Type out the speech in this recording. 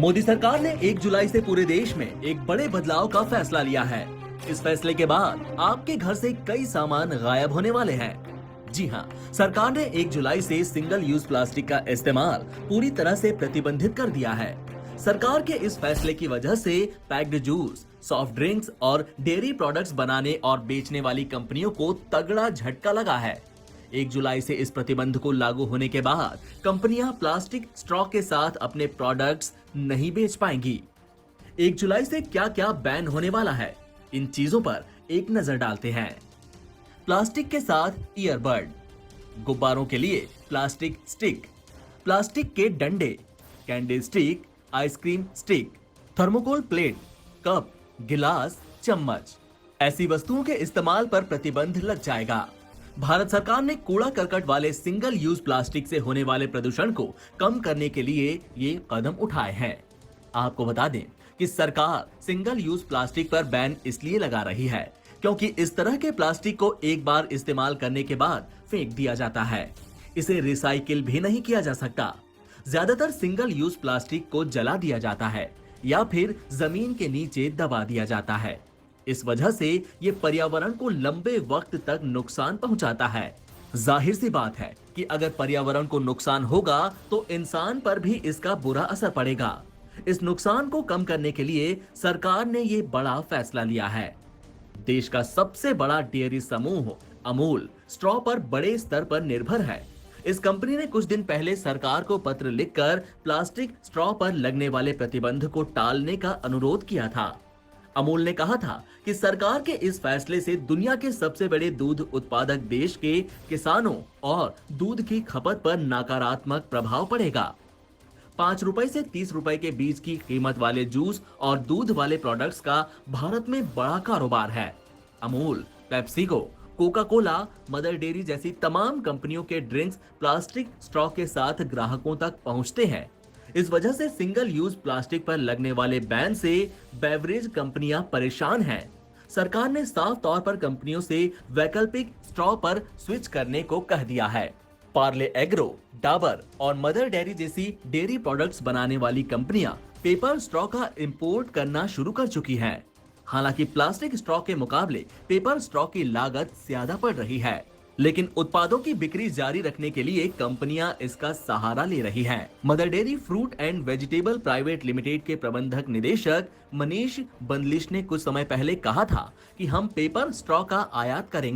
मोदी सरकार ने 1 जुलाई से पूरे देश में एक बड़े बदलाव का फैसला लिया है। इस फैसले के बाद आपके घर से कई सामान गायब होने वाले हैं। जी हाँ, सरकार ने 1 जुलाई से सिंगल यूज प्लास्टिक का इस्तेमाल पूरी तरह से प्रतिबंधित कर दिया है। सरकार के इस फैसले की वजह से पैक्ड जूस, सॉफ्ट ड्रिंक्स और डेयरी प्रोडक्ट्स बनाने और बेचने वाली कंपनियों को तगड़ा झटका लगा है। 1 जुलाई से इस प्रतिबंध को लागू होने के बाद कंपनियां प्लास्टिक स्ट्रॉ के साथ अपने प्रोडक्ट्स नहीं बेच पाएंगी। 1 जुलाई से क्या क्या बैन होने वाला है, इन चीजों पर एक नजर डालते हैं। प्लास्टिक के साथ ईयरबड, गुब्बारों के लिए प्लास्टिक स्टिक, प्लास्टिक के डंडे, candy stick, ice cream stick, thermocol plate, cup, गिलास, चम्मच, ऐसी वस्तुओं के इस्तेमाल पर प्रतिबंध लग जाएगा। भारत सरकार ने कूड़ा करकट वाले सिंगल यूज प्लास्टिक से होने वाले प्रदूषण को कम करने के लिए ये कदम उठाए हैं। आपको बता दें कि सरकार सिंगल यूज प्लास्टिक पर बैन इसलिए लगा रही है क्योंकि इस तरह के प्लास्टिक को एक बार इस्तेमाल करने के बाद फेंक दिया जाता है। इसे रिसाइकिल भी नहीं किया जा सकता। ज्यादातर सिंगल यूज प्लास्टिक को जला दिया जाता है या फिर जमीन के नीचे दबा दिया जाता है। इस वजह से ये पर्यावरण को लंबे वक्त तक नुकसान पहुंचाता है। जाहिर सी बात है कि अगर पर्यावरण को नुकसान होगा तो इंसान पर भी इसका बुरा असर पड़ेगा। इस नुकसान को कम करने के लिए सरकार ने ये बड़ा फैसला लिया है। देश का सबसे बड़ा डेयरी समूह अमूल स्ट्रॉ पर बड़े स्तर पर निर्भर है। इस कंपनी ने कुछ दिन पहले सरकार को पत्र लिखकर प्लास्टिक स्ट्रॉ पर लगने वाले प्रतिबंध को टालने का अनुरोध किया था। अमूल ने कहा था कि सरकार के इस फैसले से दुनिया के सबसे बड़े दूध उत्पादक देश के किसानों और दूध की खपत पर नकारात्मक प्रभाव पड़ेगा। 5 रुपए से 30 रुपए के बीच की कीमत वाले जूस और दूध वाले प्रोडक्ट्स का भारत में बड़ा कारोबार है। Amul, PepsiCo, Coca Cola, mother dairy जैसी तमाम कंपनियों के ड्रिंक्स प्लास्टिक स्ट्रॉ के साथ ग्राहकों तक पहुंचते हैं। इस वजह से सिंगल यूज प्लास्टिक पर लगने वाले बैन से बेवरेज कंपनियां परेशान हैं। सरकार ने साफ तौर पर कंपनियों से वैकल्पिक स्ट्रॉ पर स्विच करने को कह दिया है। पार्ले एग्रो, डाबर और मदर डेयरी जैसी डेयरी प्रोडक्ट्स बनाने वाली कंपनियां पेपर स्ट्रॉ का इंपोर्ट करना शुरू कर चुकी हैं। हालांकि प्लास्टिक स्ट्रॉ के मुकाबले पेपर स्ट्रॉ की लागत ज्यादा पड़ रही है, लेकिन उत्पादों की बिक्री जारी रखने के लिए कंपनियां इसका सहारा ले रही हैं। Mother dairy fruit and vegetable private limited के प्रबंधक निदेशक मनीष बंदलिश ने कुछ समय पहले कहा था कि हम पेपर स्ट्रॉ का आयात करेंगे।